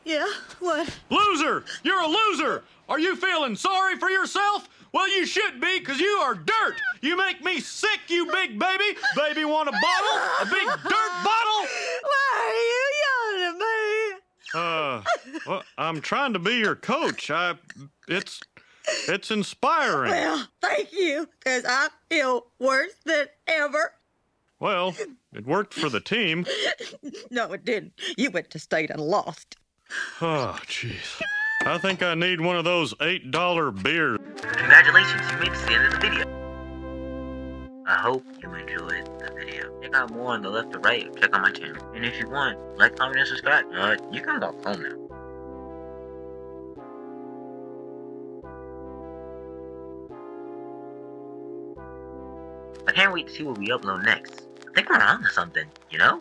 Yeah, what? Loser! You're a loser! Are you feeling sorry for yourself? Well, you should be, because you are dirt! You make me sick, you big baby! Baby want a bottle? A big dirt bottle? Why are you yelling at me? Well, I'm trying to be your coach. It's inspiring. Well, thank you, because I feel worse than ever. Well, it worked for the team. No, it didn't. You went to state and lost. Oh, jeez. I think I need one of those $8 beers. Congratulations, you made it to the end of the video. I hope you enjoyed the video. Check out more on the left or right, or check out my channel. And if you want, like, comment, and subscribe. You can go home now. I can't wait to see what we upload next. I think we're on to something, you know?